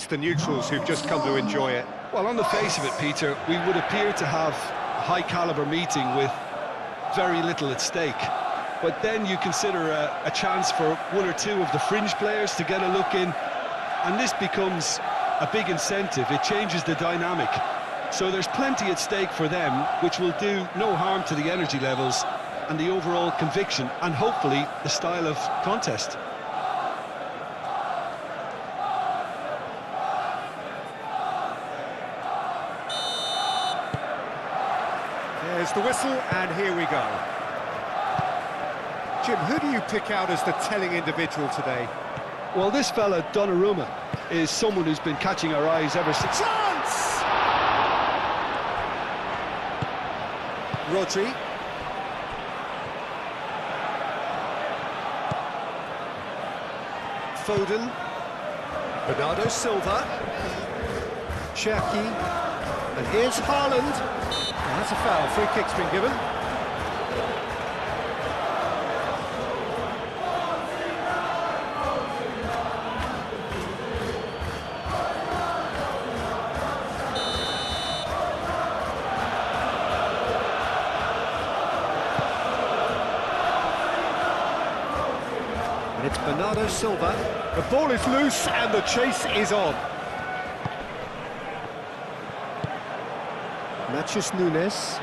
it's the neutrals who've just come to enjoy it. Well, on the face of it, Peter, we would appear to have a high-caliber meeting with very little at stake. But then you consider a chance for one or two of the fringe players to get a look in, and this becomes a big incentive. It changes the dynamic. So there's plenty at stake for them, which will do no harm to the energy levels and the overall conviction, and hopefully the style of contest. There's the whistle, and here we go. Jim, who do you pick out as the telling individual today? Well, this fella, Donnarumma, is someone who's been catching our eyes ever since... Chance! Rodri. Foden. Bernardo Silva. Cherki. And here's Haaland. Oh, that's a foul. Free kick's been given. And it's Bernardo Silva. The ball is loose and the chase is on. Mathias Nunes.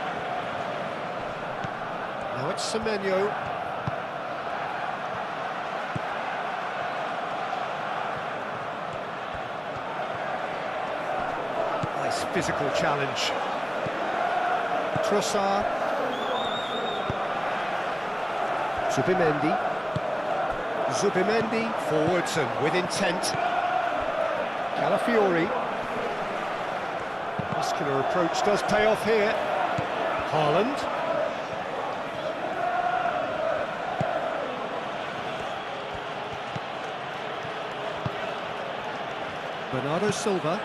Now it's Semenyo. Nice physical challenge. Trossard. Zubimendi forwards and with intent. Calafiori. Muscular approach does pay off here. Haaland. Bernardo Silva.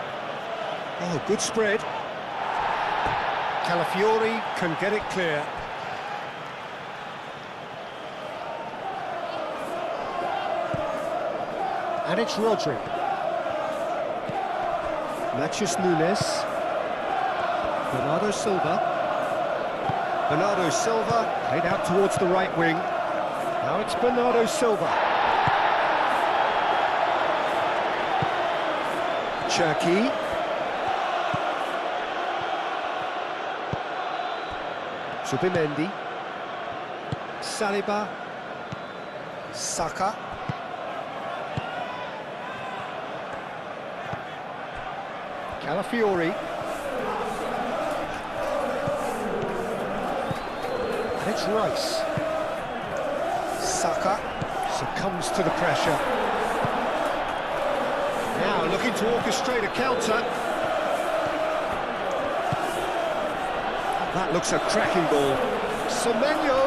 Oh, good spread. Calafiori can get it clear. And it's Rodri. Mathias Nunes. Bernardo Silva. Bernardo Silva played out towards the right wing. Now it's Bernardo Silva. Cherki. Zubimendi. Saliba. Saka. Calafiori. And it's Rice. Saka succumbs to the pressure. Now looking to orchestrate a counter. That looks a cracking ball. Semenyo.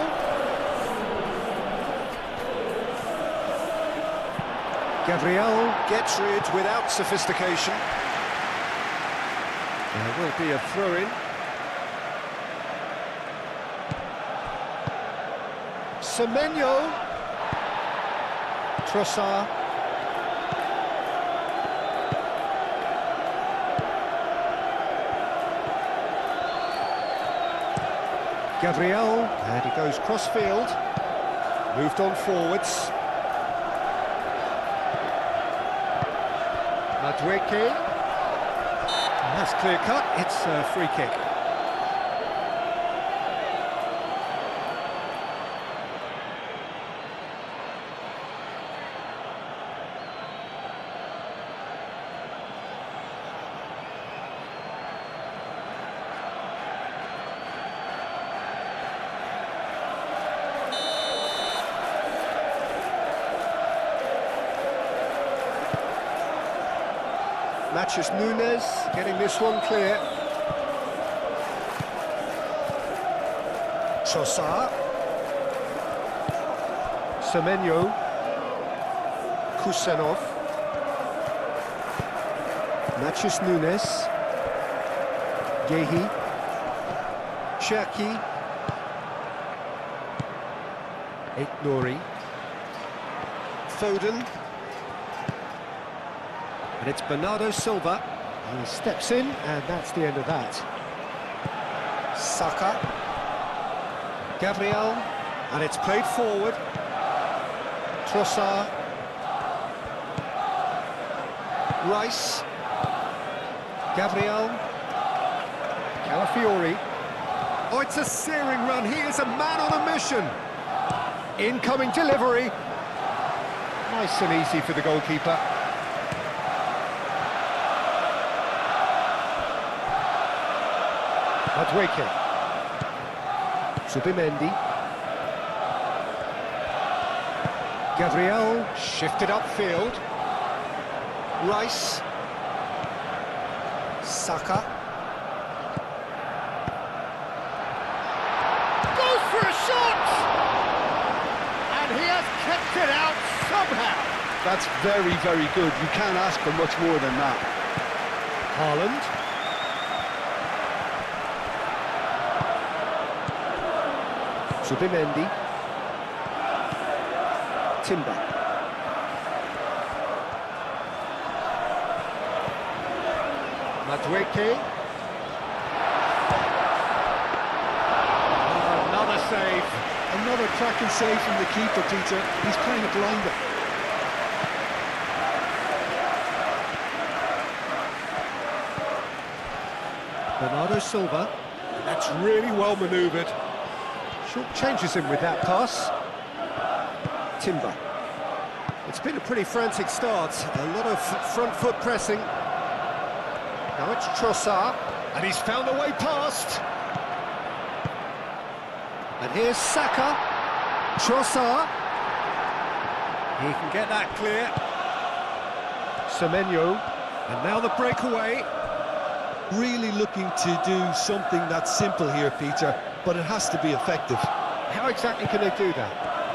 Gabriel gets rid without sophistication. There will be a throw-in. Semenyo. Trossard. Gabriel, and he goes cross-field. Moved on forwards. Madueke. That's clear cut, it's a free kick. Mathias Nunes getting this one clear. Trossard. Semenyo. Kusenov. Mathias Nunes. Gehi. Cherki. Aït-Nouri. Foden. And it's Bernardo Silva. He steps in, and that's the end of that. Saka. Gabriel. And it's played forward. Trossard. Rice. Gabriel. Calafiori. Oh, it's a searing run. He is a man on a mission. Incoming delivery. Nice and easy for the goalkeeper. Madueke. Zubimendi. Gabriel shifted upfield. Rice. Saka. Goes for a shot! And he has kept it out somehow. That's very, very good. You can't ask for much more than that. Haaland. Zubimendi. Timber. Madueke. Another save. Another cracking save from the keeper, Peter. He's playing a blinder. Bernardo Silva. That's really well manoeuvred. Short changes him with that pass. Timber. It's been a pretty frantic start. A lot of front foot pressing. Now it's Trossard. And he's found a way past. And here's Saka. Trossard. He can get that clear. Semenyo. And now the breakaway. Really looking to do something that's simple here, Peter, but it has to be effective. How exactly can they do that?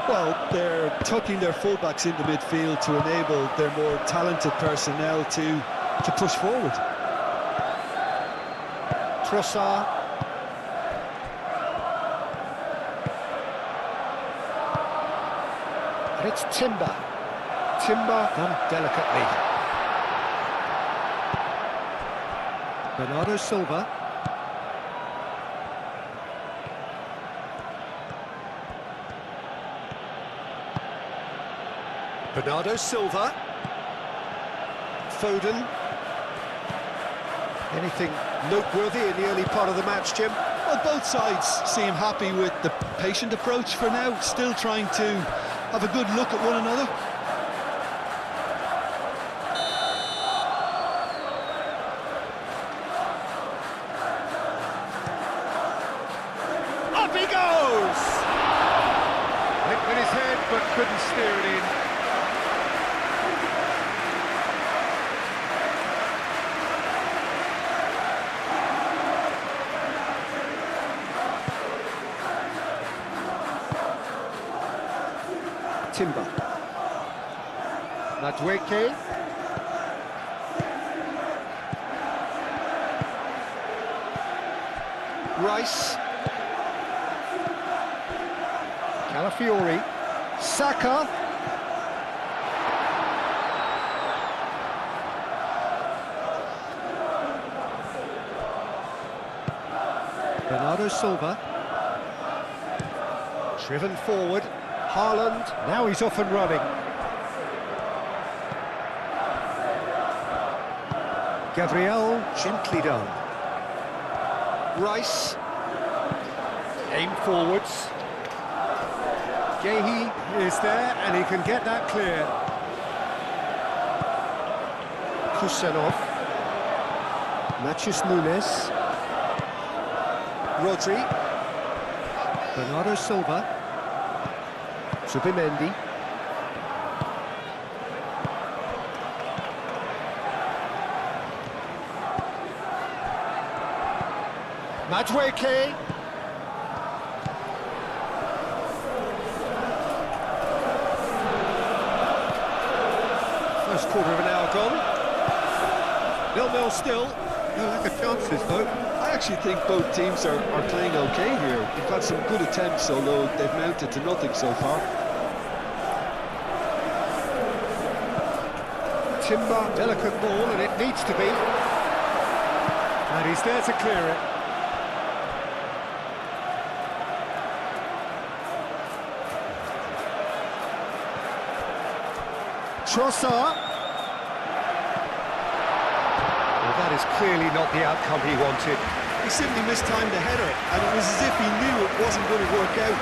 Well, they're tucking their fullbacks into midfield to enable their more talented personnel to push forward. Trossard. And it's Timber. Timber done delicately. Bernardo Silva. Bernardo Silva. Foden. Anything noteworthy in the early part of the match, Jim? Well, both sides seem happy with the patient approach for now, still trying to have a good look at one another. Up he goes! Hit with his head, but couldn't steer it in. Timber. Madueke. Rice. Calafiori. Saka. Bernardo Silva. Driven forward. Haaland. Now he's off and running. Gabriel. Gently done. Rice. Aim forwards. Gehi is there, and he can get that clear. Kusanov. Matheus Nunes. Rodri. Bernardo Silva. Zubimendi. Madueke. First quarter of an hour gone. 0-0 still. No lack of chances, though. I actually think both teams are playing okay here. They've had some good attempts, although they've mounted to nothing so far. Timber, delicate ball, and it needs to be. And he's there to clear it. Trossard. Well, that is clearly not the outcome he wanted. He simply mistimed the header, and it was as if he knew it wasn't going to work out.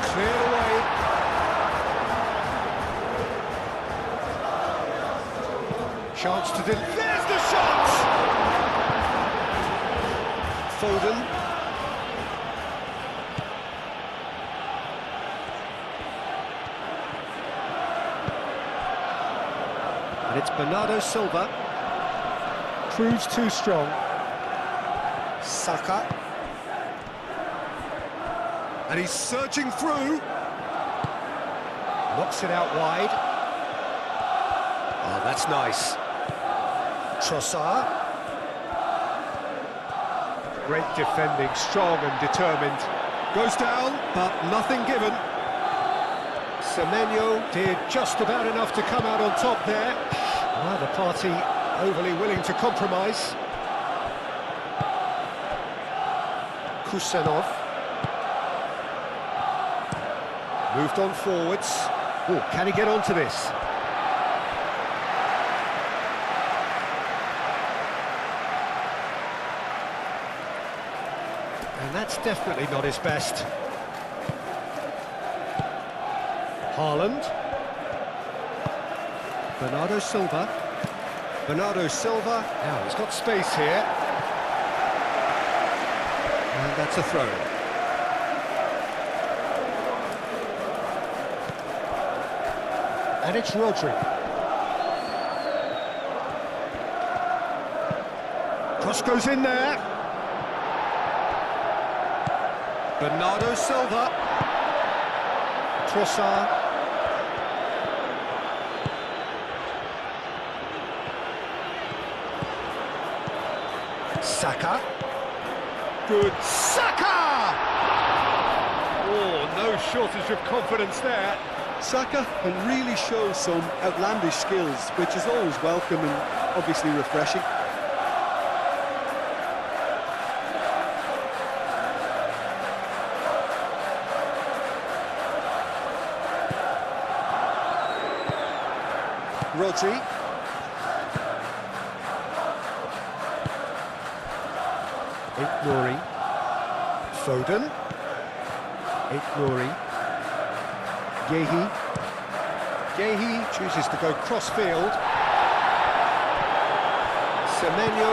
Cleared away. Chance to deliver. There's the shot! Foden. And it's Bernardo Silva. Proves too strong. Saka. And he's surging through. Knocks it out wide. Oh, that's nice. Trossard. Great defending, strong and determined. Goes down, but nothing given. Semenyo did just about enough to come out on top there. Neither party overly willing to compromise. Kusanov. Moved on forwards. Oh, can he get onto this? And that's definitely not his best. Haaland. Bernardo Silva. Bernardo Silva. Now he's got space here. And that's a throw. And it's Rodri. Cross goes in there. Bernardo Silva. Trossard. Saka. Good. Saka! Oh, no shortage of confidence there. Saka can really show some outlandish skills, which is always welcome and obviously refreshing. Rodri. Nouri. Foden. Nouri. Gehi chooses to go cross-field. Semenyo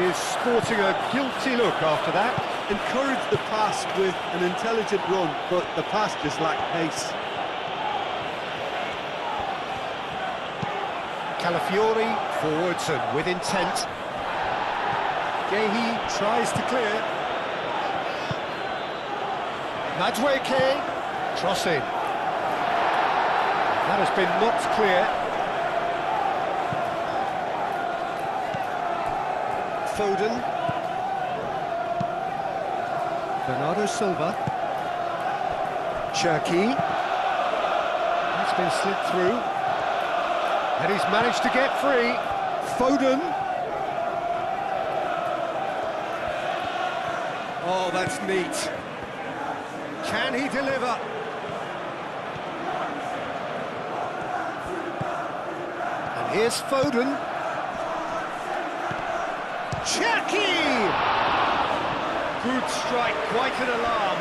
is sporting a guilty look after that. Encouraged the pass with an intelligent run, but the pass just lacked pace. Calafiori forwards and with intent. Gehi tries to clear. Madueke, crossing. That has been knocked clear. Foden. Bernardo Silva. Cherki. That's been slipped through. And he's managed to get free. Foden. Oh, that's neat. Can he deliver? And here's Foden. Cherki! Good strike, quite an alarm.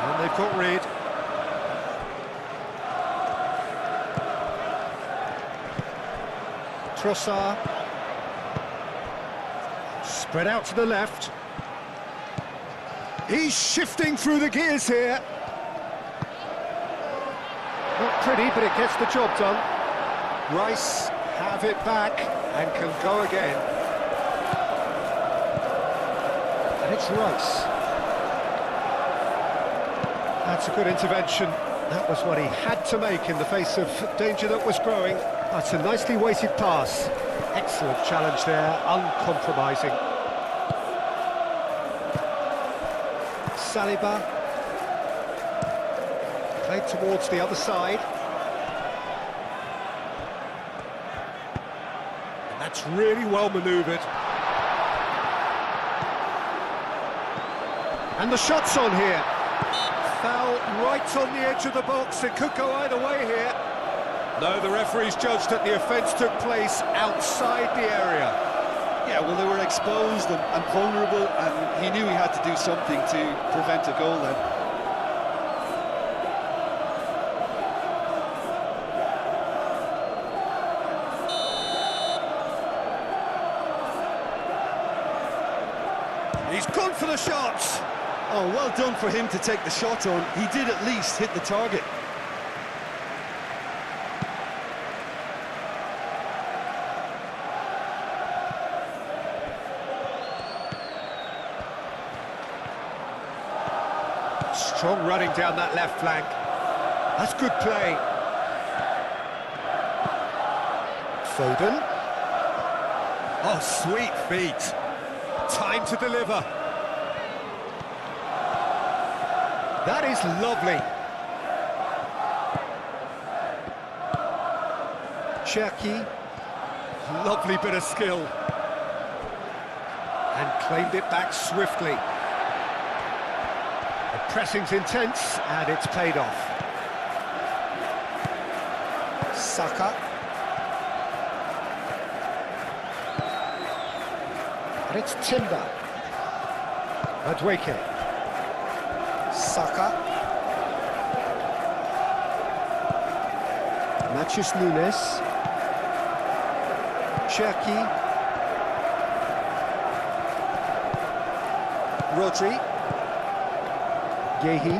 And they've got rid. Trossard. Spread out to the left. He's shifting through the gears here. Not pretty, but it gets the job done. Rice have it back and can go again. And it's Rice. That's a good intervention. That was what he had to make in the face of danger that was growing. That's a nicely weighted pass. Excellent challenge there, uncompromising. Saliba. Played towards the other side. And that's really well manoeuvred. And the shot's on here. Foul right on the edge of the box. It could go either way here. No, the referee's judged that the offence took place outside the area. Yeah, well, they were exposed and vulnerable, and he knew he had to do something to prevent a goal then. He's gone for the shots. Oh, well done for him to take the shot on. He did at least hit the target. Strong running down that left flank. That's good play. Foden. Oh, sweet feet. Time to deliver. That is lovely. Cherki. Lovely bit of skill. And claimed it back swiftly. The pressing's intense, and it's paid off. Saka. And it's Timber. Madueke. Saka. Matheus Nunes. Cherki. Rodri. Yehi.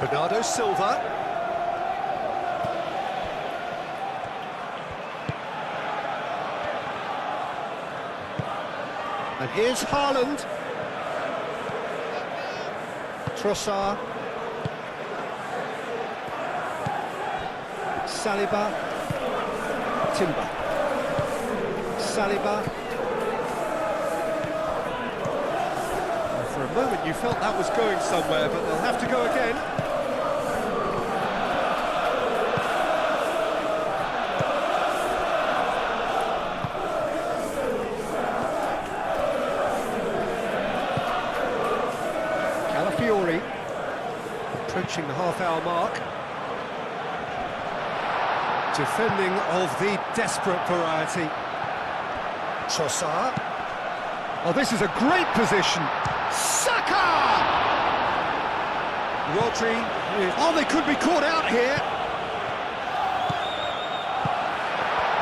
Bernardo Silva. And here's Haaland. Trossard. Saliba. Timber. Saliba. For a moment you felt that was going somewhere, but they'll have to go again. Calafiori, approaching the half-hour mark. Defending of the desperate variety. Trossard. Oh, this is a great position. Saka! Rodri. Oh, they could be caught out here.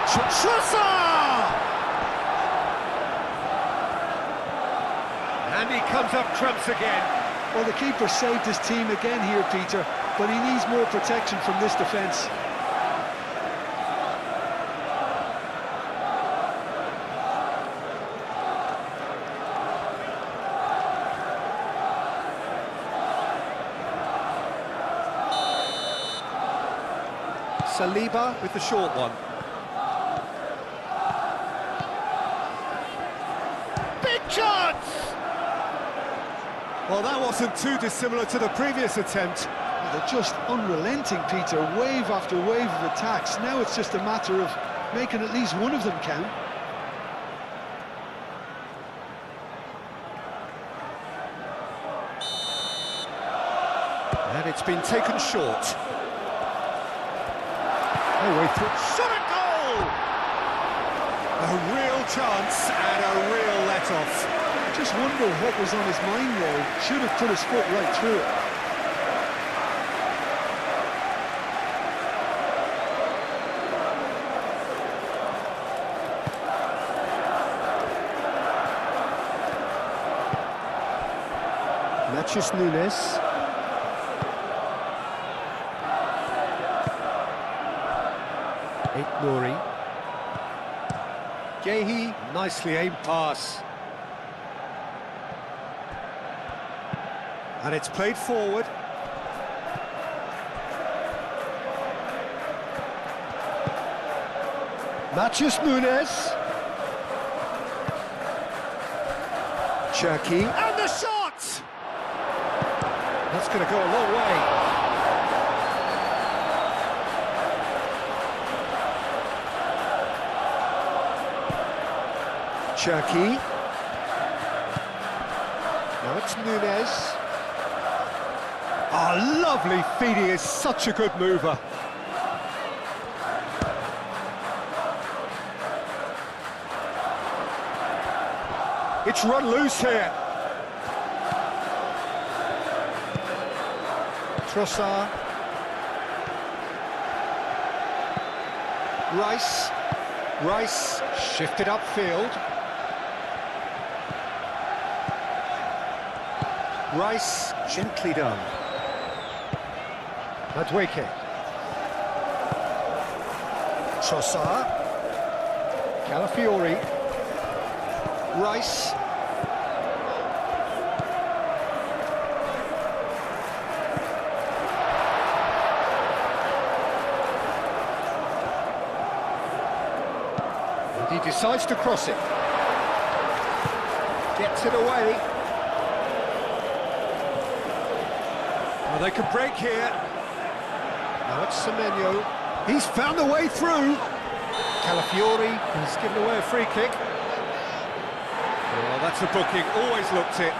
Trossard! And he comes up trumps again. Well, the keeper saved his team again here, Peter, but he needs more protection from this defence. Saliba with the short one. Big chance! Well, that wasn't too dissimilar to the previous attempt. They're just unrelenting, Peter, wave after wave of attacks. Now it's just a matter of making at least one of them count. And it's been taken short. Way through. Shot a goal! A real chance and a real let-off. Just wonder what was on his mind there. Should have put his foot right through it. Mathias Nunes. Nouri. Gehi, nicely aimed pass. And it's played forward. Mathias Nunes. Cherki. And the shot! That's going to go a long way. Cherki. Now it's Nunes. Oh, lovely feed, he is such a good mover. It's run loose here. Trossard. Rice shifted upfield. Rice, gently done. Madueke. Trossard. Calafiori. Rice. And he decides to cross it. Gets it away. Well, they could break here. Now it's Semenyo. He's found a way through. Calafiori has given away a free kick. Oh, that's a booking. Always looked it.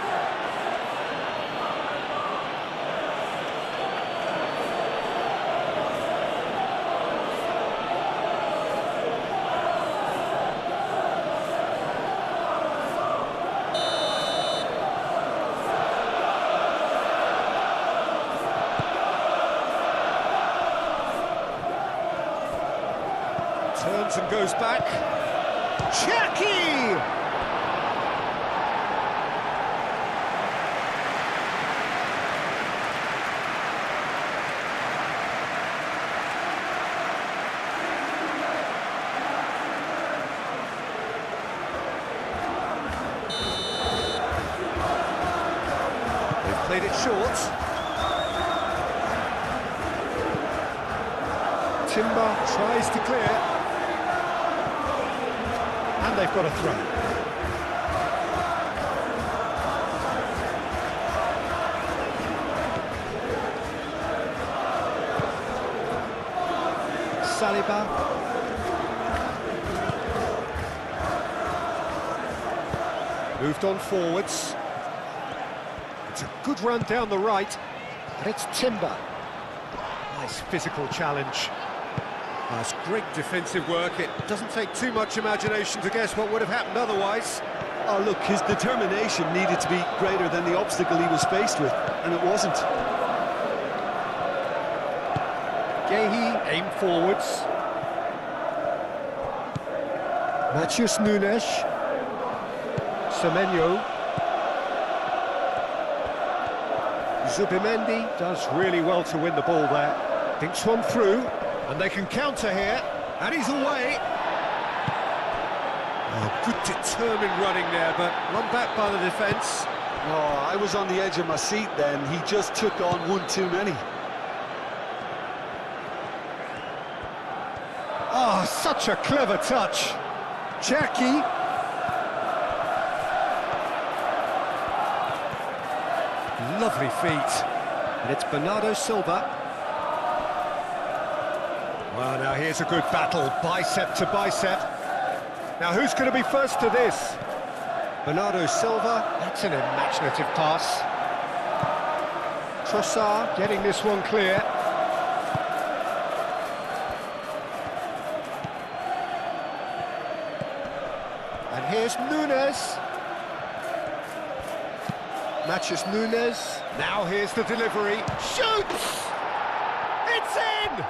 Turns and goes back. Cherki! They've played it short. Timber tries to clear. And they've got a throw. Saliba. Moved on forwards. It's a good run down the right, and it's Timber. Nice physical challenge. That's great defensive work. It doesn't take too much imagination to guess what would have happened otherwise. Oh, look, his determination needed to be greater than the obstacle he was faced with, and it wasn't. Gehi, aim forwards. Mathias Nunes. Semenyo. Zubimendi does really well to win the ball there. Thinks one through. And they can counter here, and he's away. Oh, good determined running there, but run back by the defence. Oh, I was on the edge of my seat then. He just took on one too many. Oh, such a clever touch. Cherki. Lovely feet. And it's Bernardo Silva. Well, now here's a good battle, bicep to bicep. Now, who's going to be first to this? Bernardo Silva, that's an imaginative pass. Trossard getting this one clear. And here's Nunes. Mathias Nunes. Now here's the delivery. Shoots! It's in!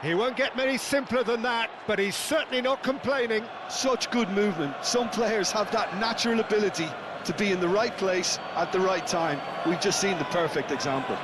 He won't get many simpler than that, but he's certainly not complaining. Such good movement. Some players have that natural ability to be in the right place at the right time. We've just seen the perfect example.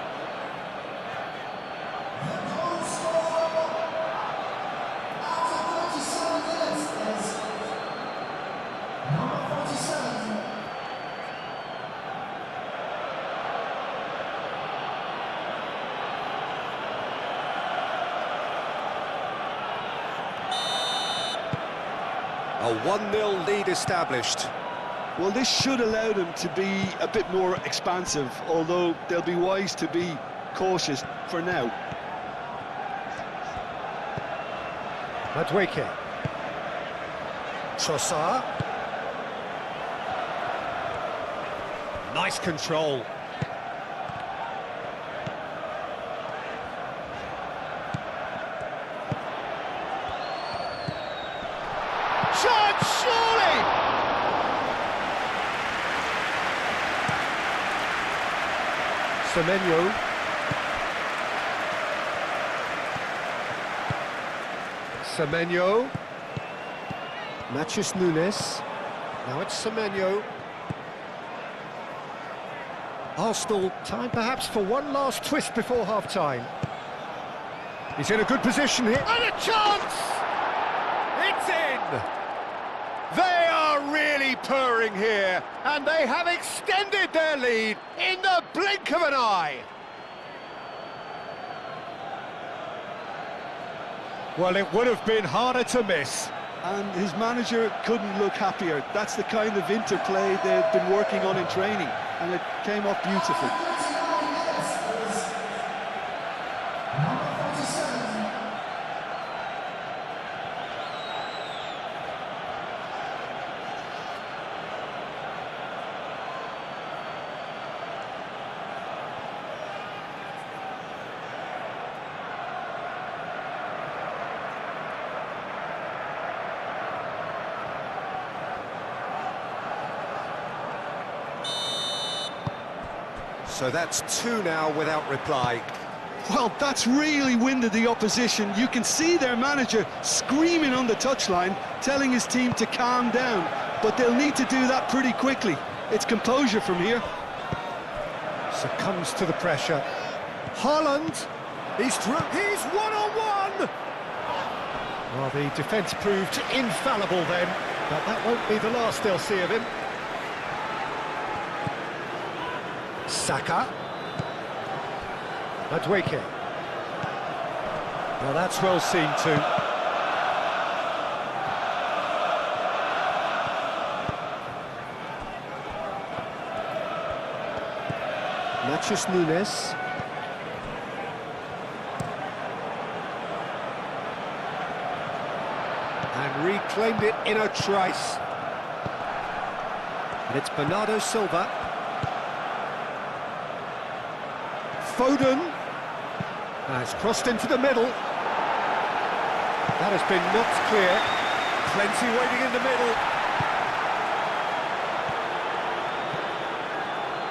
A 1-0 lead established. Well, this should allow them to be a bit more expansive, although they'll be wise to be cautious for now. Madueke. Trossard. Nice control. Shot, surely! Semenyo. Semenyo. Mathias Nunes. Now it's Semenyo. Arsenal, time perhaps for one last twist before half-time. He's in a good position here. And a chance! It's in! They are really purring here, and they have extended their lead in the blink of an eye. Well, it would have been harder to miss. And his manager couldn't look happier. That's the kind of interplay they've been working on in training, and it came off beautifully. So that's 2 now without reply. Well, that's really winded the opposition. You can see their manager screaming on the touchline, telling his team to calm down, but they'll need to do that pretty quickly. It's composure from here. Succumbs to the pressure. Haaland, he's through, he's one-on-one! Well, the defence proved infallible then, but that won't be the last they'll see of him. Saka. Madueke. Well, that's well seen too. Mathias Nunes. And reclaimed it in a trice. And it's Bernardo Silva. Foden has crossed into the middle. That has been knocked clear. Plenty waiting in the middle.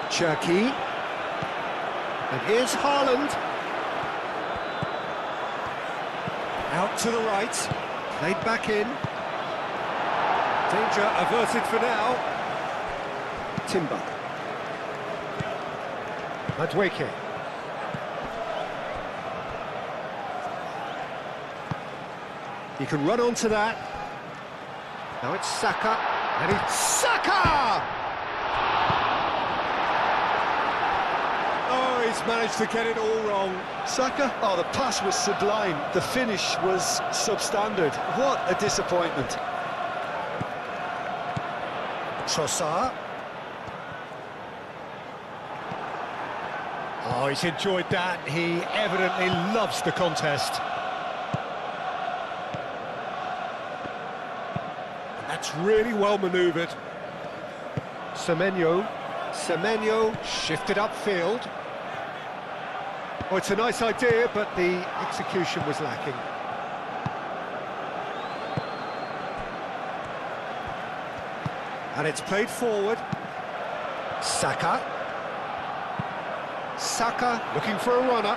Cherki. And here's Haaland. Out to the right. Played back in. Danger averted for now. Timber. Madueke. He can run onto that. Now it's Saka. And it's Saka! Oh, he's managed to get it all wrong. Saka? Oh, the pass was sublime. The finish was substandard. What a disappointment. Trossard. Oh, he's enjoyed that. He evidently loves the contest. That's really well manoeuvred. Semenyo. Semenyo shifted upfield. Oh, it's a nice idea, but the execution was lacking. And it's played forward. Saka. Saka looking for a runner.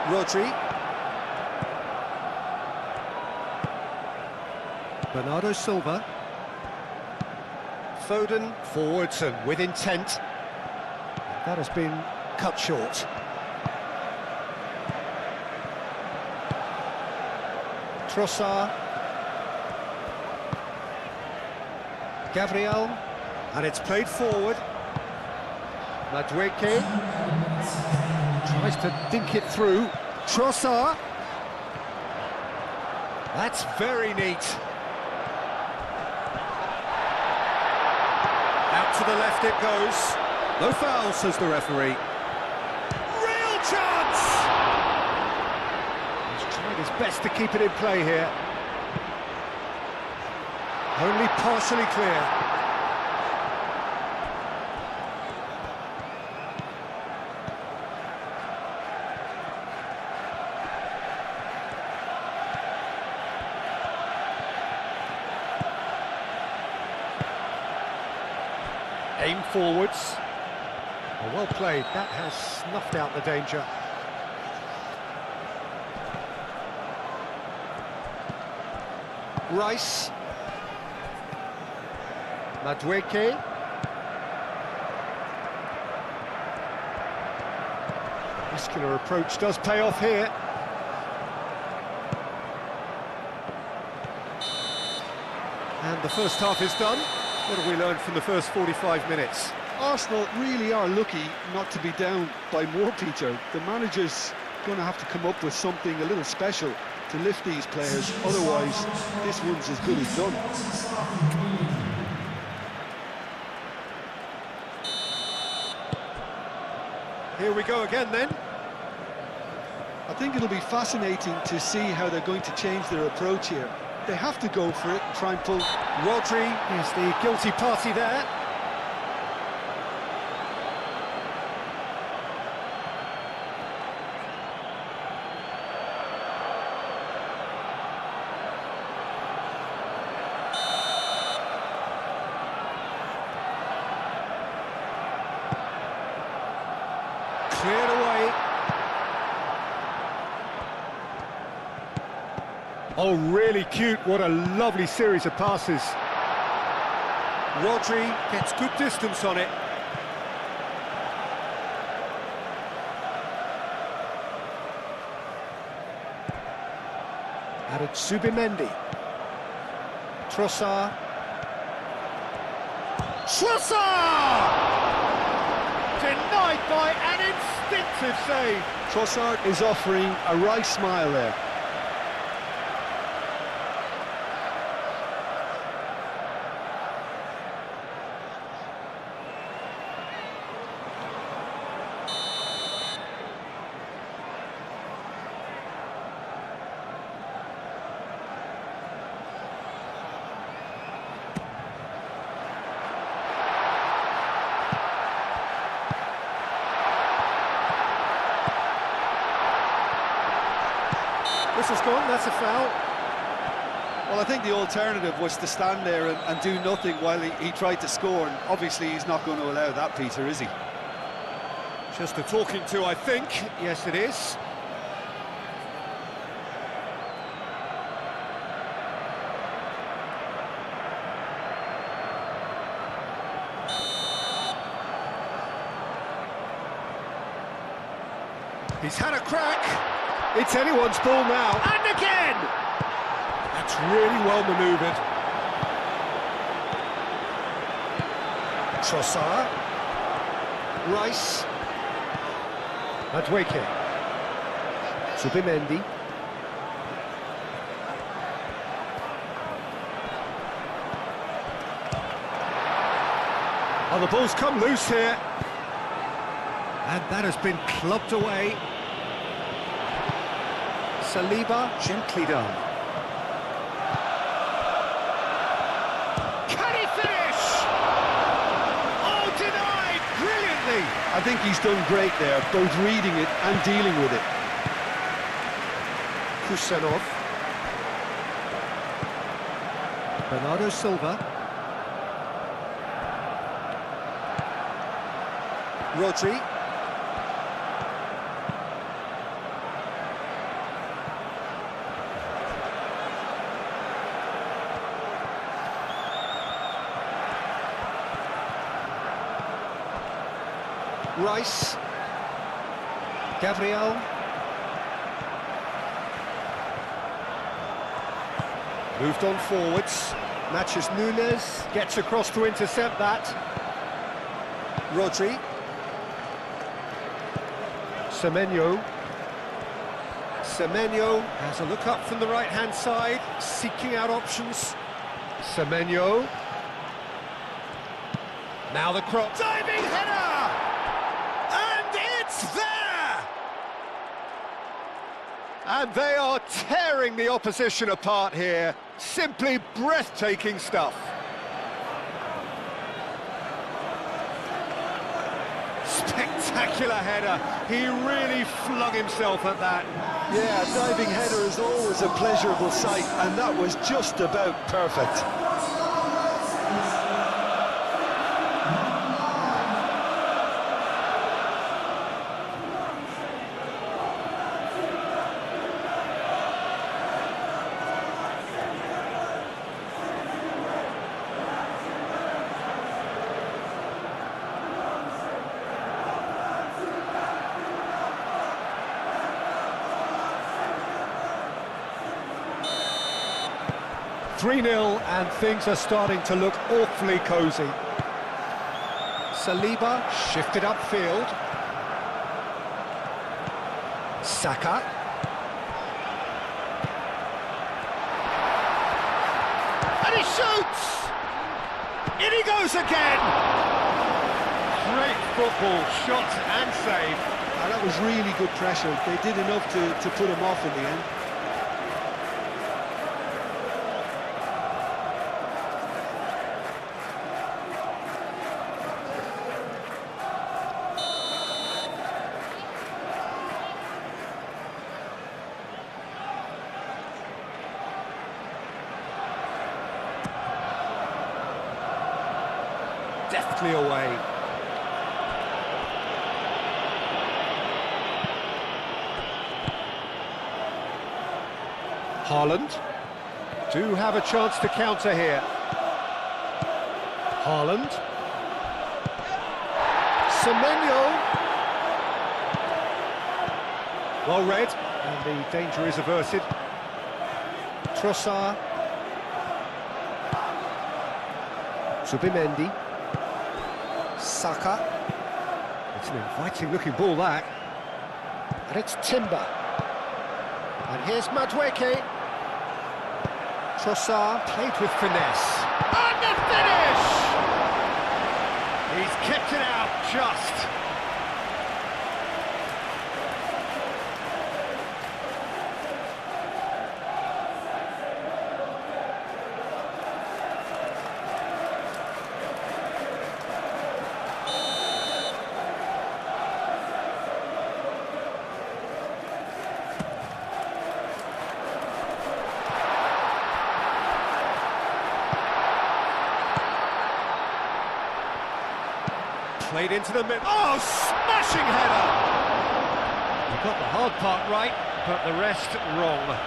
Rodri. Bernardo Silva. Foden forwards and with intent. That has been cut short. Trossard. Gabriel. And it's played forward. Madueke. Tries to dink it through. Trossard. That's very neat. Out to the left it goes. No foul, says the referee. Real chance! He's tried his best to keep it in play here. Only partially clear. Aim forwards. Oh, well played. That has snuffed out the danger. Rice. Madueke. Muscular approach does pay off here. And the first half is done. What have we learned from the first 45 minutes? Arsenal really are lucky not to be down by more, Peter. The manager's going to have to come up with something a little special to lift these players, otherwise this one's as good as done. Here we go again then. I think it'll be fascinating to see how they're going to change their approach here. They have to go for it and try and pull. Rodri is the guilty party there. Cleared away. Oh, really cute. What a lovely series of passes. Rodri gets good distance on it. Added Subimendi. Trossard. Trossard! Denied by an instinctive save. Trossard is offering a right smile there. This is gone, that's a foul. Well, I think the alternative was to stand there and do nothing while he tried to score, and obviously he's not going to allow that, Peter, is he? Just a talking to, I think. Yes, it is. He's had a crack. It's anyone's ball now. And again! That's really well manoeuvred. Trossard. Rice. Madueke. Subimendi. Oh, the ball's come loose here. And that has been clubbed away. Saliba, gently done. Can he finish? Oh, denied! Brilliantly! I think he's done great there, both reading it and dealing with it. Kusanov. Bernardo Silva. Rodri. Rice. Gabriel. Moved on forwards. Matches Nunes. Gets across to intercept that. Rodri. Semenyo. Semenyo has a look up from the right-hand side, seeking out options. Semenyo. Now the cross. Diving header! And it's there! And they are tearing the opposition apart here. Simply breathtaking stuff. Spectacular header. He really flung himself at that. Yeah, a diving header is always a pleasurable sight, and that was just about perfect. "3-0 and things are starting to look awfully cosy. Saliba shifted upfield. Saka. And he shoots! In he goes again! Great football, shot and save. And that was really good pressure. They did enough to put him off in the end. Deftly away. Haaland do have a chance to counter here. Haaland. Semenyo. Well read, and the danger is averted. Trossard. Zubimendi. Saka. It's an inviting looking ball, that. And it's Timber. And here's Madueke. Trossard played with finesse. And the finish! He's kept it out just. Played into the middle. Oh, smashing header! You got the hard part right, but the rest wrong.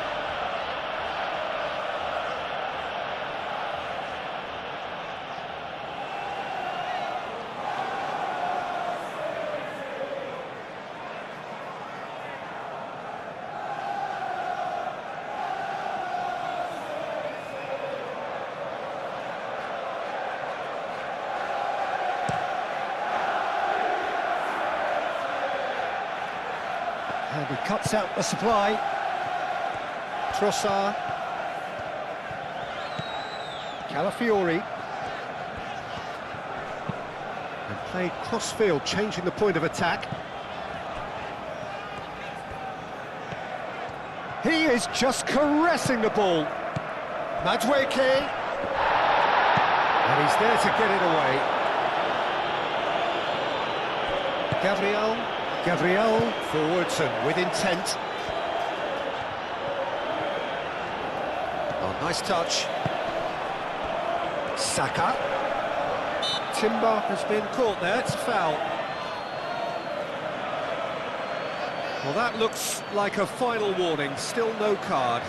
And he cuts out the supply. Trossard. Calafiori. And played cross-field, changing the point of attack. He is just caressing the ball. Madueke. And he's there to get it away. Gabriel forwards and with intent. Oh, nice touch. Saka. Timber has been caught there, it's a foul. Well, that looks like a final warning, still no card.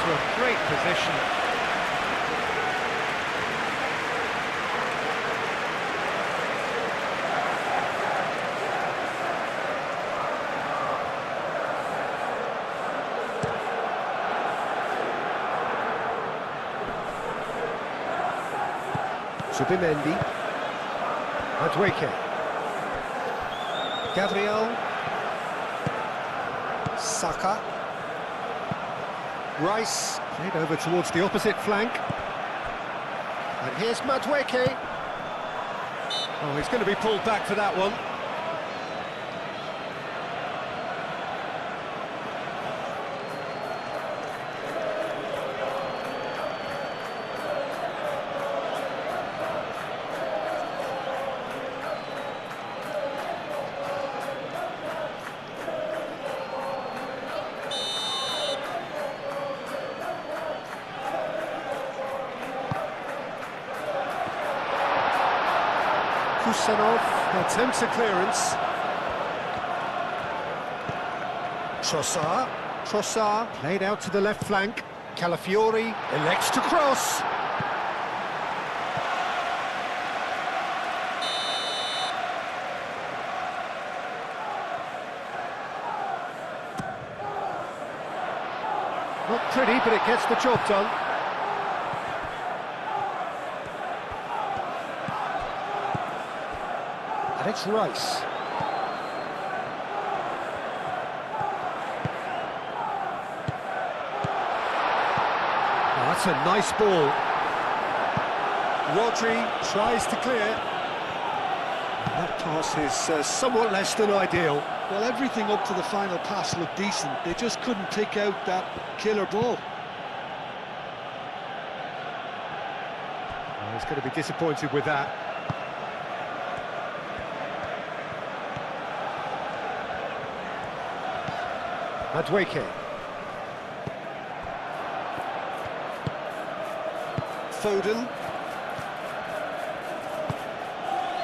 into a great position. Subimendi. Madueke. Gabriel. Saka. Rice. Played over towards the opposite flank. And here's Madueke. Oh, he's going to be pulled back for that one. Kusanov attempts a clearance. Trossard played out to the left flank. Calafiori elects to cross. Not pretty, but it gets the job done. And it's Rice. Oh, that's a nice ball. Rodri tries to clear. That pass is somewhat less than ideal. Well, everything up to the final pass looked decent. They just couldn't pick out that killer ball. Oh, he's going to be disappointed with that. Madueke. Foden.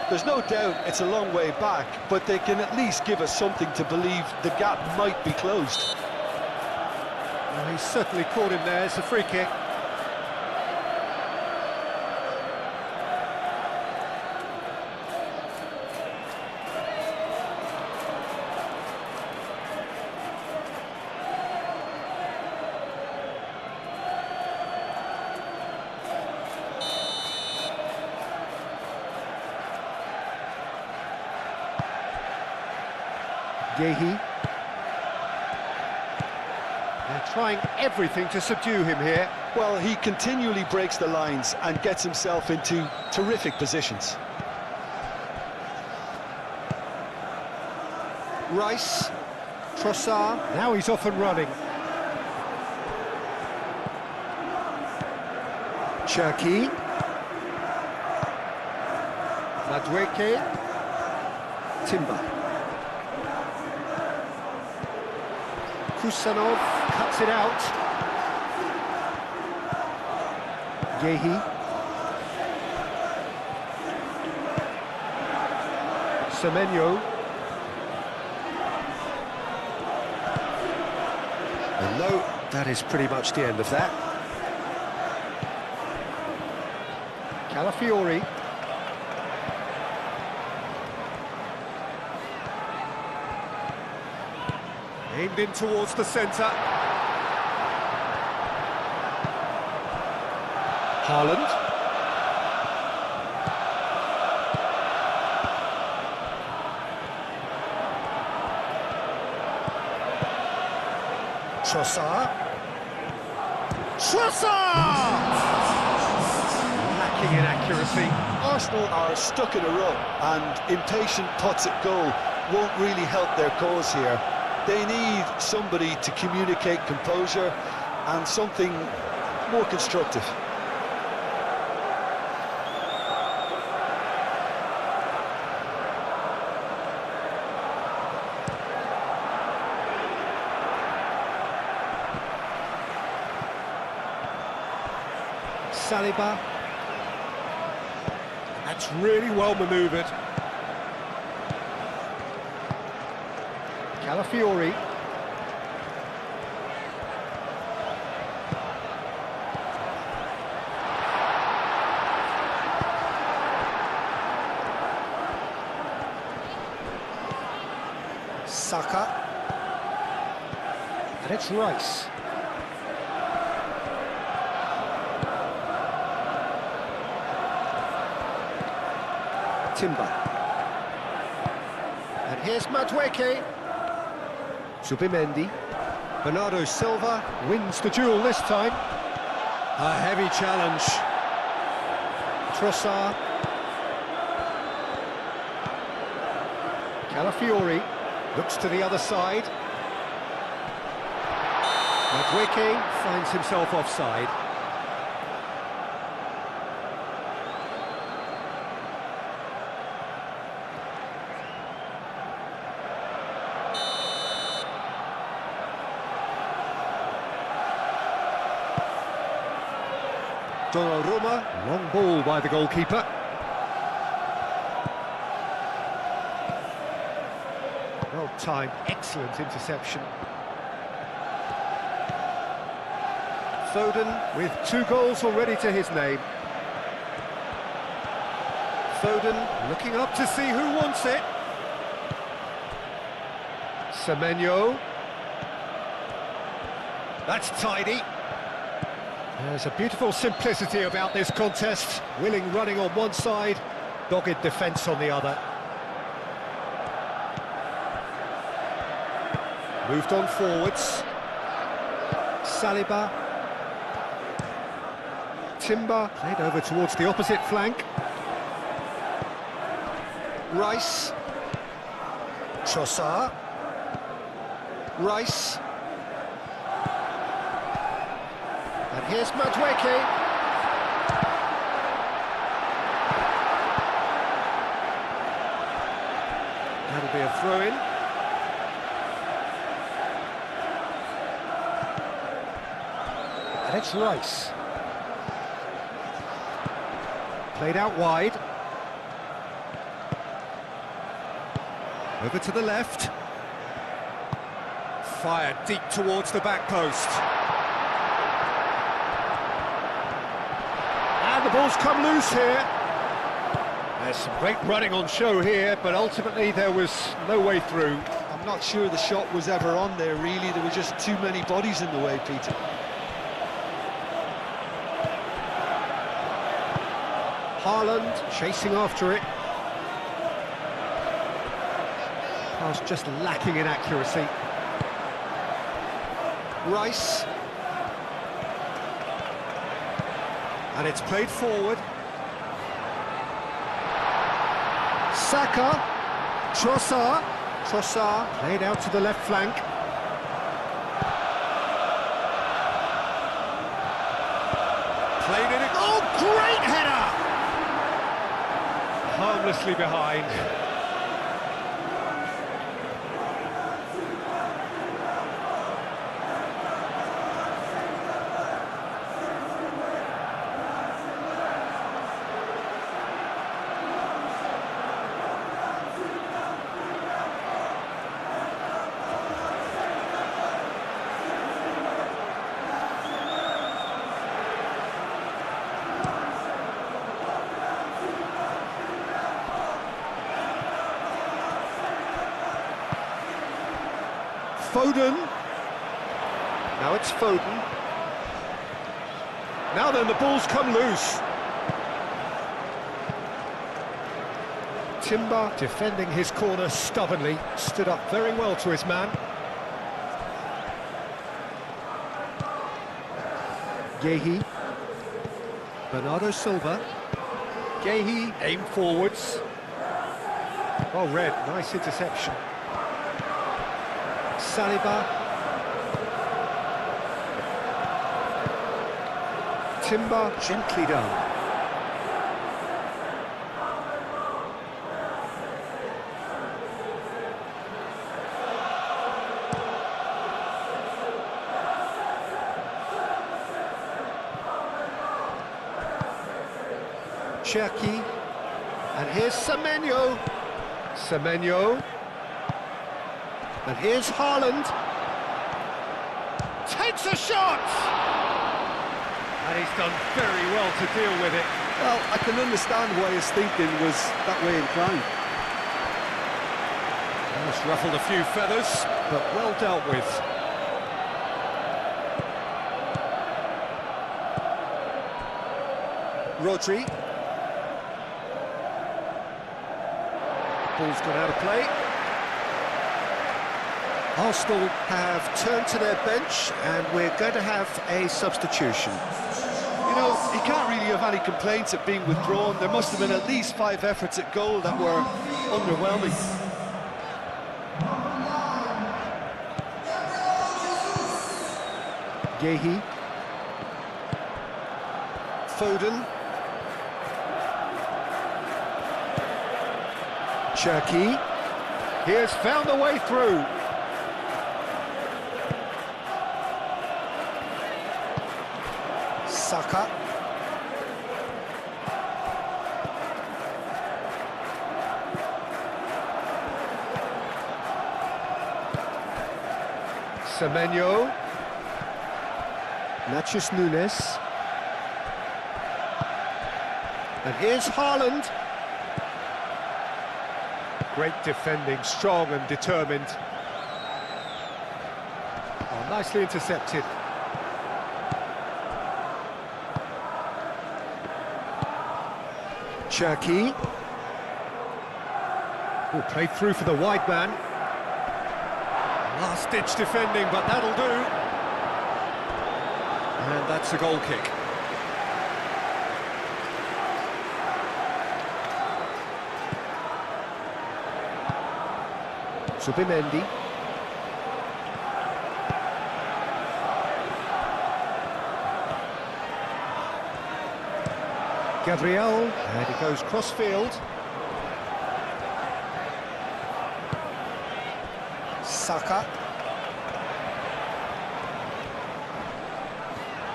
There's no doubt it's a long way back, but they can at least give us something to believe the gap might be closed. Well, he's certainly caught him there. It's a free kick. Yehi. They're trying everything to subdue him here. Well, he continually breaks the lines and gets himself into terrific positions. Rice. Trossard. Now he's off and running. Cherki. Madueke. Timber. Kusanov cuts it out. Yehi. Semenyo. And no, that is pretty much the end of that. Calafiori. Aimed in towards the centre. Haaland. Trossard. Lacking in accuracy. Arsenal are stuck in a rut, and impatient putts at goal won't really help their cause here. They need somebody to communicate composure and something more constructive. Saliba. That's really well manoeuvred. Calafiori. Saka. And it's Rice. Timber. And here's Madueke. Zubimendi. Bernardo Silva wins the duel this time. A heavy challenge. Trossard. Calafiori looks to the other side. Madueke finds himself offside. Donnarumma, long ball by the goalkeeper. Well timed, excellent interception. Foden with 2 goals already to his name. Foden looking up to see who wants it. Semenyo. That's tidy. There's a beautiful simplicity about this contest. Willing running on one side, dogged defence on the other. Moved on forwards. Saliba. Timber played over towards the opposite flank. Rice. Trossard. Rice. And here's Madueke. That'll be a throw-in. And it's Rice. Played out wide. Over to the left. Fired deep towards the back post. And the ball's come loose here. There's some great running on show here, but ultimately there was no way through. I'm not sure the shot was ever on there, really. There were just too many bodies in the way, Peter. Haaland chasing after it. Pass just lacking in accuracy. Rice. And it's played forward. Saka. Trossard. Trossard played out to the left flank. Played in it. Oh, great header! Harmlessly behind. Foden. Now it's Foden. Now then, the ball's come loose. Timber defending his corner stubbornly, stood up very well to his man. Guehi. Bernardo Silva. Guehi aimed forwards. Well read, nice interception. Saliba. Timber gently done. Cherki. And here's Semenyo. Semenyo. And here's Haaland. Takes a shot! And he's done very well to deal with it. Well, I can understand why his thinking was that way inclined. Well, Just ruffled a few feathers, but well dealt with. Rodri. Ball's gone out of play. Arsenal have turned to their bench, and we're going to have a substitution. You know, he can't really have any complaints at being withdrawn. There must have been at least 5 efforts at goal that were underwhelming. Gehi. Foden. Cherki. He has found a way through. Saka. Semenyo. Natchez Nunes. And here's Haaland. Great defending, strong and determined. Oh, nicely intercepted. Cherki. Oh, played through for the wide man. Last-ditch defending, but that'll do. And that's a goal kick. Zubimendi. Gabriel, and he goes cross-field. Saka.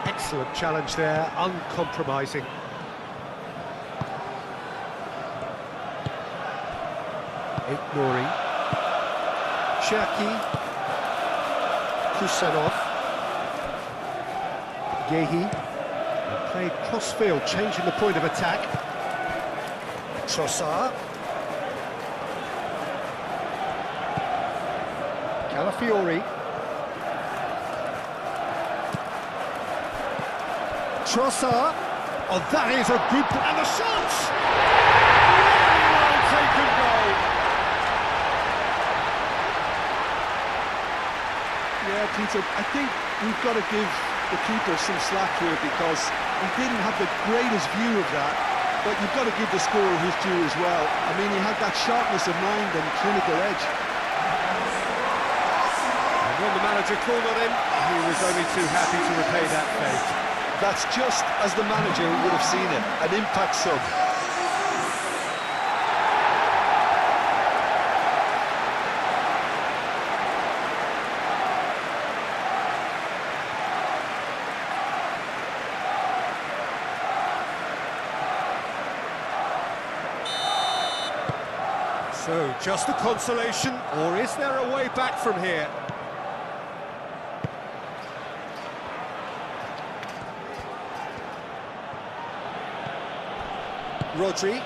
Excellent challenge there, uncompromising. Nori. Cherki. Kusanov. Gehi. Played cross-field, changing the point of attack. Trossard. Calafiori. Trossard. Oh, that is a good... And the shot! Really well taken goal. Yeah, Peter, I think we've got to give the keeper some slack here because he didn't have the greatest view of that, but you've got to give the scorer his due as well. I mean, he had that sharpness of mind and clinical edge. And when the manager called on him, he was only too happy to repay that fate. That's just as the manager would have seen it, an impact sub. So, just a consolation, or is there a way back from here? Rodri.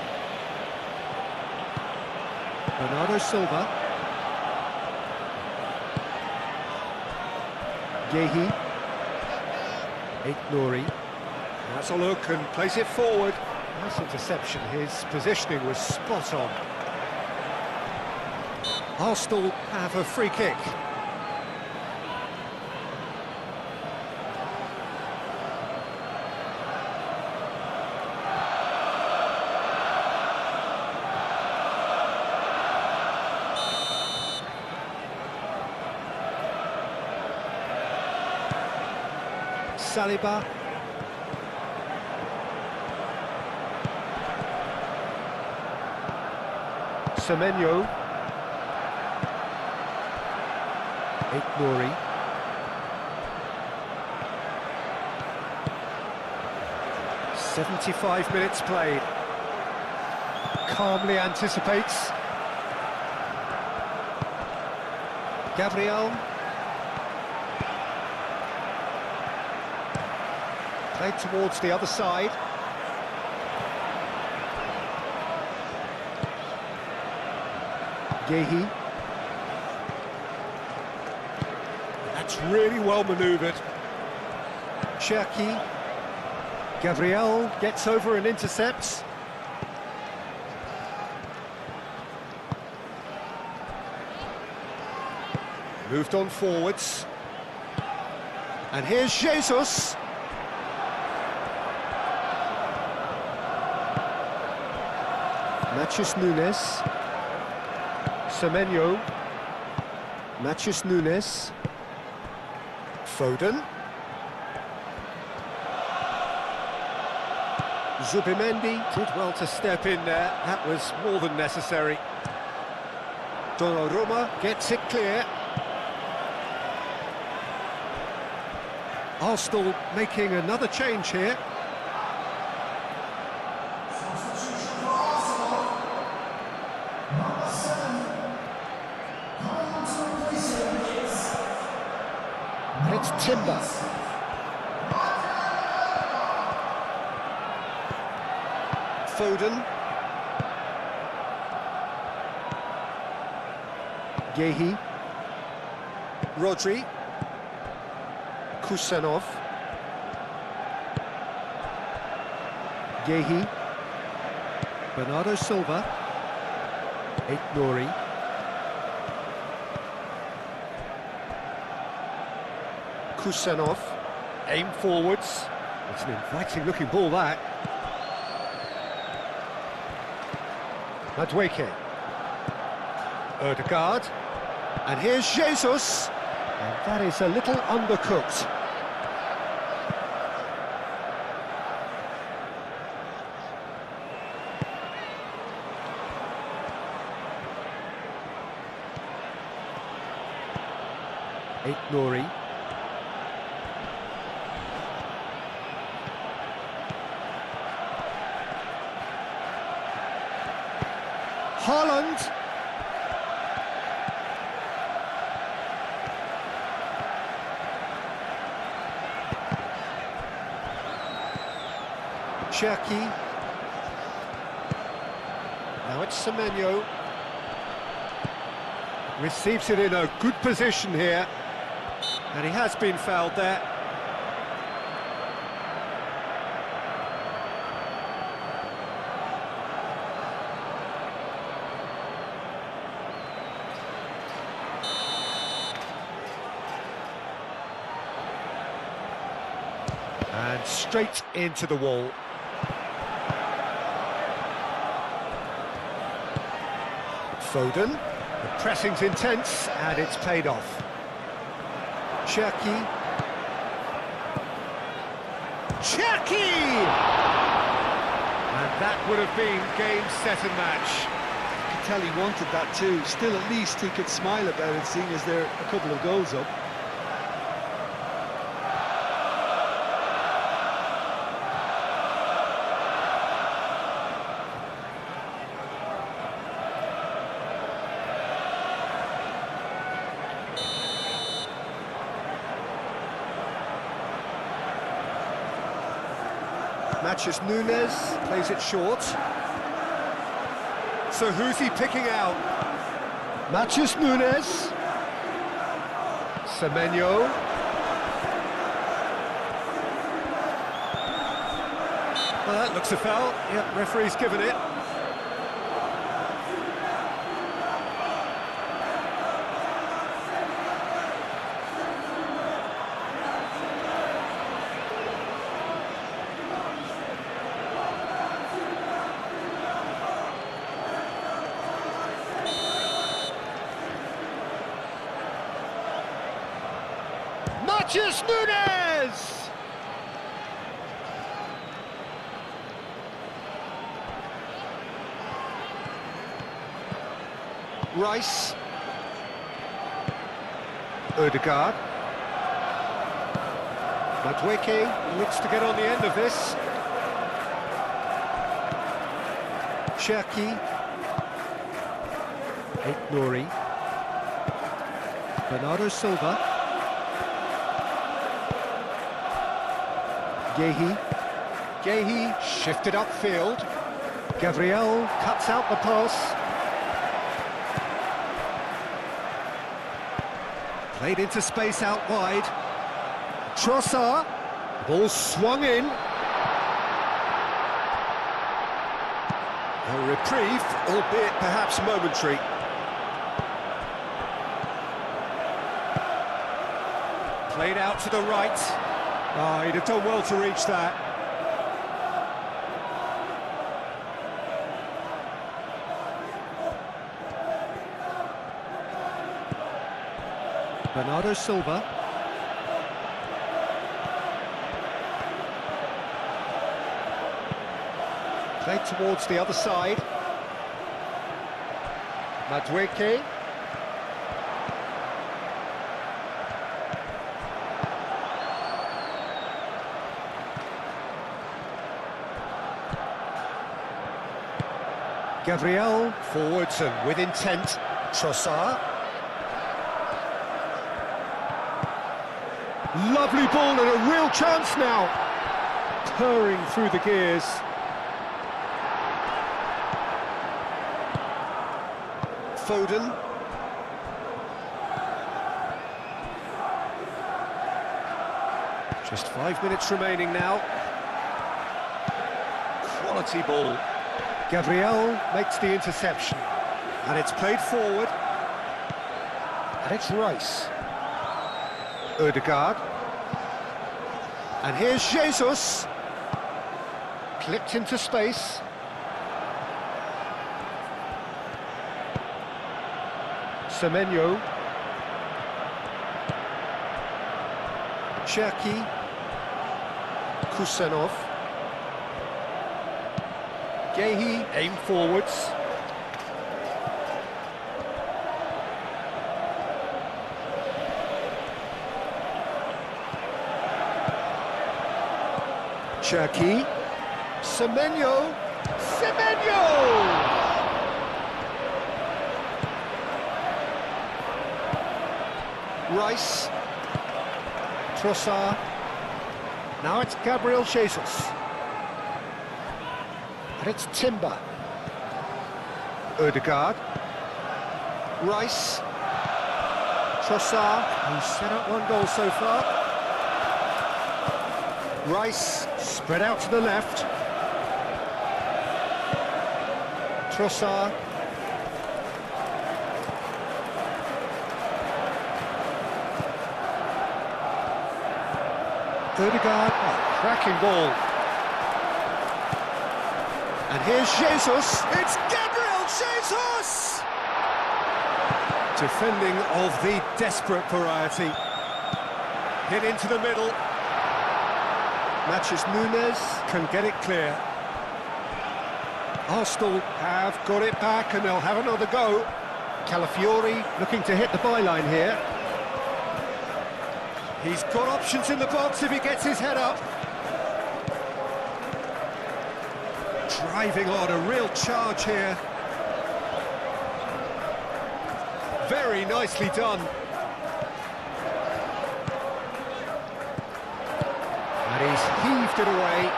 Bernardo Silva. Gehi. Nori. That's a look and plays it forward. Nice interception, his positioning was spot on. Arsenal have a free kick. Saliba. Semenyo. Nori. "75 minutes played." Calmly anticipates. Gabriel. Played towards the other side. Gehi. really well manoeuvred. Cherki. Gabriel gets over and intercepts. Moved on forwards. And here's Jesus. Matheus Nunes. Semenyo. Matheus Nunes. Foden. Zubimendi did well to step in there. That was more than necessary. Donnarumma gets it clear. Arsenal making another change here. It's Timber. Foden. Yehi. Rodri. Kusanov. Yehi. Bernardo Silva. Nori. Kusanov. Aim forwards. It's an inviting looking ball, that. Madueke. Ødegaard. And here's Jesus. And that is a little undercooked. Nori. Haaland. Cherki. Now it's Semenyo. Receives it in a good position here. And he has been fouled there. And straight into the wall. Foden. The pressing's intense and it's paid off. Cherki. Cherki! And that would have been game, set and match. You could tell he wanted that too. Still, at least he could smile about it, seeing as they're a couple of goals up. Matheus Nunes plays it short. So who's he picking out? Matheus Nunes. Semenyo. Well, that looks a foul. Yep, referee's given it. Matheus Nunes! Rice. Ødegaard. Madueke looks to get on the end of this. Cherki. Nori. Bernardo Silva. Yehi shifted upfield. Gabriel cuts out the pass. Played into space out wide. Trossard. Ball swung in. A reprieve, albeit perhaps momentary. Played out to the right. Oh, he'd have done well to reach that. Bernardo Silva. Played towards the other side. Madueke. Gabriel forwards and with intent. Trossard. Lovely ball and a real chance now. Purring through the gears. Foden. Just 5 minutes remaining now. Quality ball. Gabriel makes the interception. And it's played forward. And it's Rice. Odegaard. And here's Jesus. Clipped into space. Semenyo. Cherki. Kusanov. Gehi aimed forwards. Cherki. Semenyo. Semenyo! Rice. Trossard. Now it's Gabriel Jesus. And it's Timber. Odegaard. Rice. Trossard, who's set up one goal so far. Rice, spread out to the left. Trossard. Odegaard, cracking ball. And here's Jesus. It's Gabriel Jesus! Defending of the desperate variety. Hit into the middle. Matches Nunes, can get it clear. Arsenal have got it back and they'll have another go. Calafiori looking to hit the byline here. He's got options in the box if he gets his head up. Driving on, a real charge here. Very nicely done. And he's heaved it away.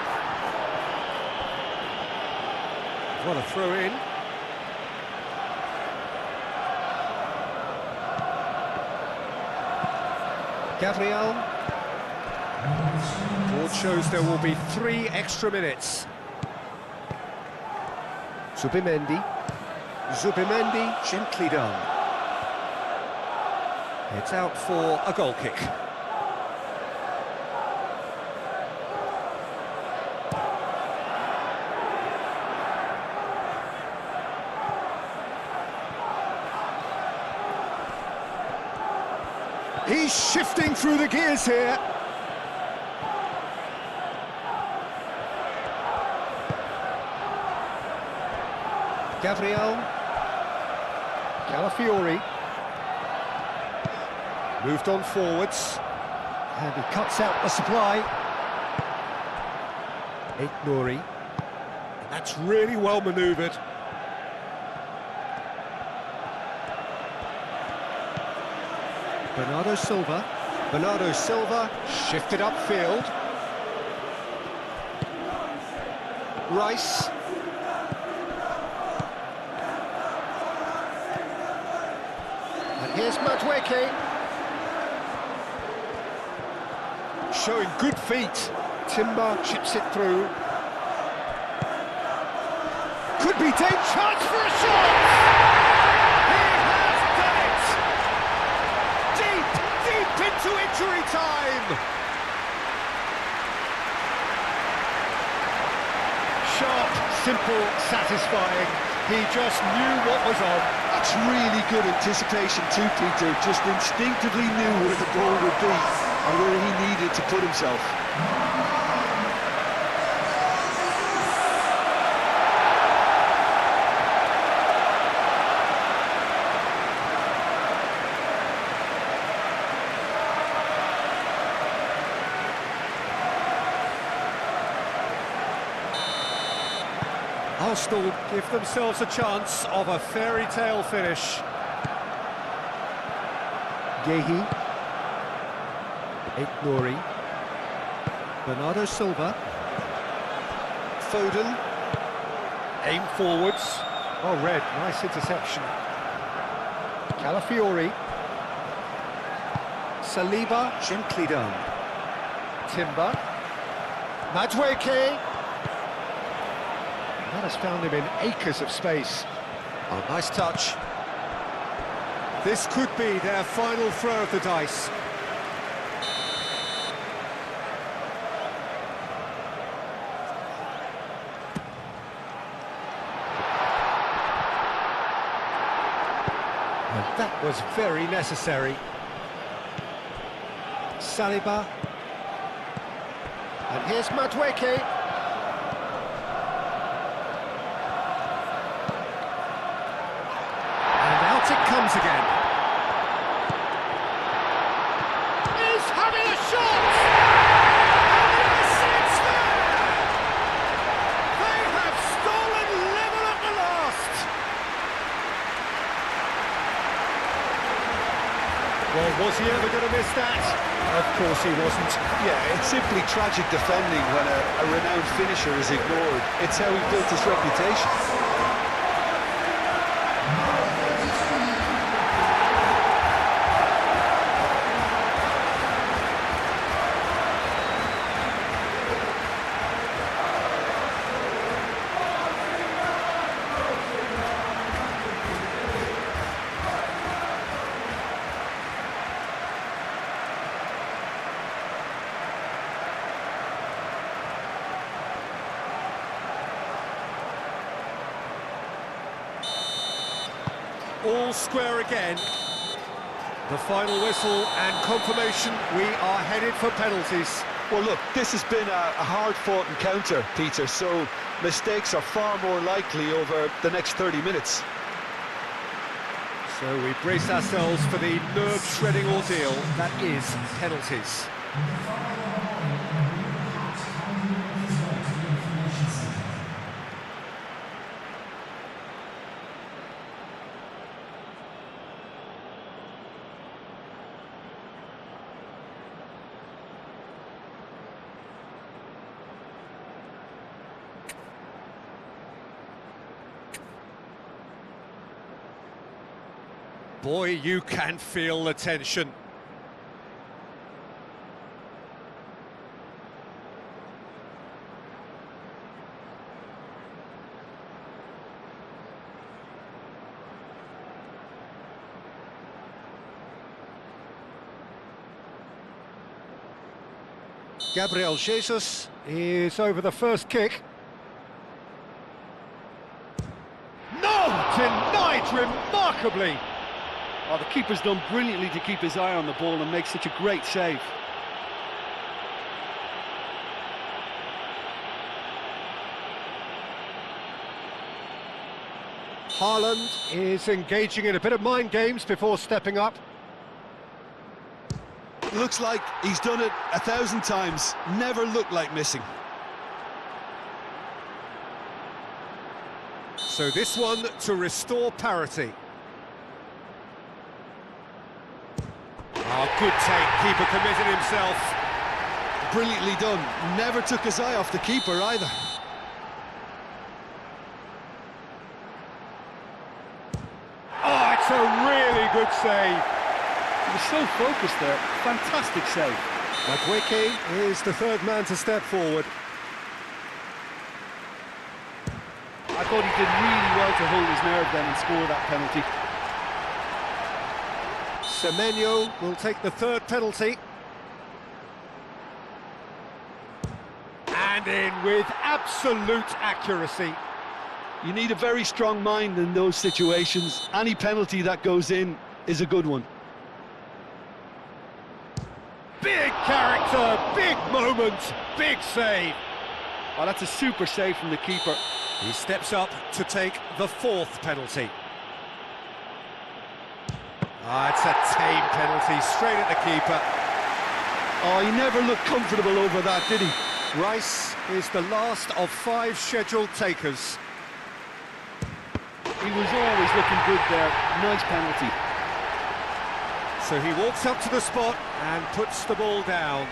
What a throw in. Gabriel. Board shows there will be 3 extra minutes. Zubimendi. Zubimendi, gently done. It's out for a goal kick. He's shifting through the gears here. Gabriel. Calafiori. Moved on forwards. And he cuts out the supply. Nouri. And that's really well manoeuvred. Bernardo Silva. Bernardo Silva shifted upfield. Rice. And here's Madueke. showing good feet. Timber chips it through. Could be dead chance for a shot! He has done it! Deep, deep into injury time! Sharp, simple, satisfying. He just knew what was on. That's really good anticipation too, Peter. Just instinctively knew where the ball would be and where he needed to put himself. Arsenal give themselves a chance of a fairy tale finish. Yehi. Nouri. Bernardo Silva. Foden. Aim forwards. Oh, Red, nice interception. Calafiori. Saliba, gently done. Timber. Madueke. That has found him in acres of space. Oh, nice touch. This could be their final throw of the dice. And that was very necessary. Saliba. And here's Madueke. It comes again. He's having a shot! And the assist there! They have stolen level at the last! Well, was he ever going to miss that? Of course he wasn't. Yeah, it's simply tragic defending when a renowned finisher is ignored. It's how he built his reputation. All square again. The final whistle and confirmation we are headed for penalties. Well, look, this has been a hard-fought encounter, Peter, so mistakes are far more likely over the next 30 minutes. So we brace ourselves for the nerve-shredding ordeal that is penalties. Boy, you can feel the tension. Gabriel Jesus is over the first kick. No! Denied remarkably! Oh, the keeper's done brilliantly to keep his eye on the ball and make such a great save. Haaland is engaging in a bit of mind games before stepping up. Looks like he's done it 1,000 times, never looked like missing. So this one to restore parity. Oh, good take, keeper committed himself. Brilliantly done, never took his eye off the keeper either. Oh, it's a really good save. He was so focused there, fantastic save. Madueke is the third man to step forward. I thought he did really well to hold his nerve then and score that penalty. Semenyo will take the third penalty. And in with absolute accuracy. You need a very strong mind in those situations. Any penalty that goes in is a good one. Big character, big moment, big save. Oh, that's a super save from the keeper. He steps up to take the fourth penalty. It's a tame penalty, straight at the keeper. Oh, he never looked comfortable over that, did he? Rice is the last of 5 scheduled takers. He was always looking good there. Nice penalty. So he walks up to the spot and puts the ball down.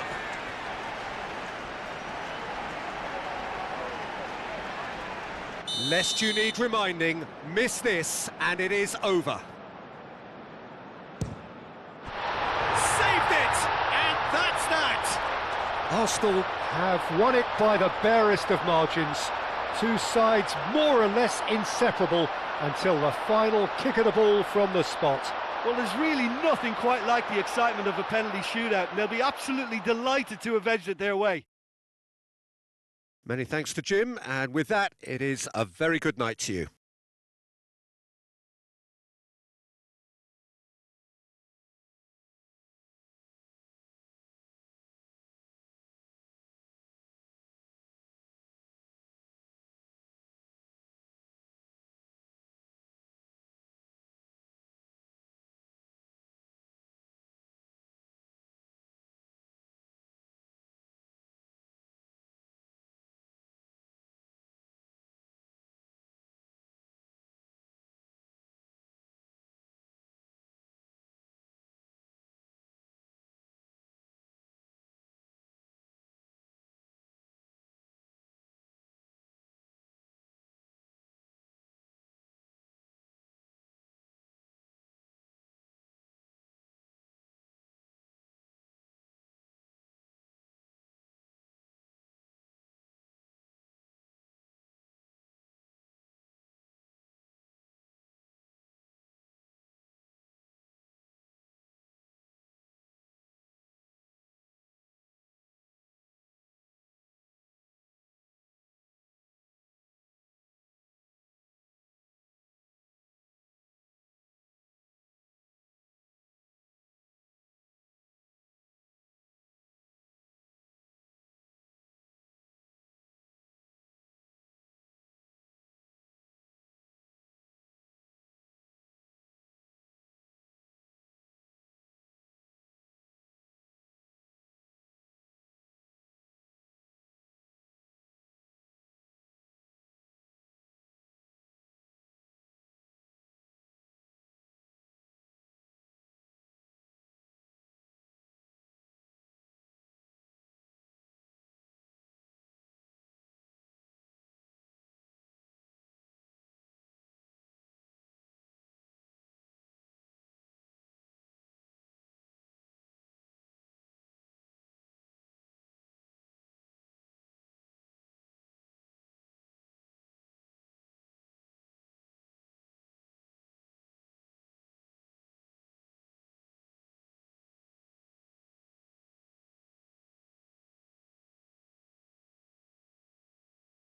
Lest you need reminding, miss this and it is over. Saved it! And that's that! Arsenal have won it by the barest of margins. Two sides more or less inseparable until the final kick of the ball from the spot. Well, there's really nothing quite like the excitement of a penalty shootout, and they'll be absolutely delighted to have edged it their way. Many thanks to Jim, and with that, it is a very good night to you.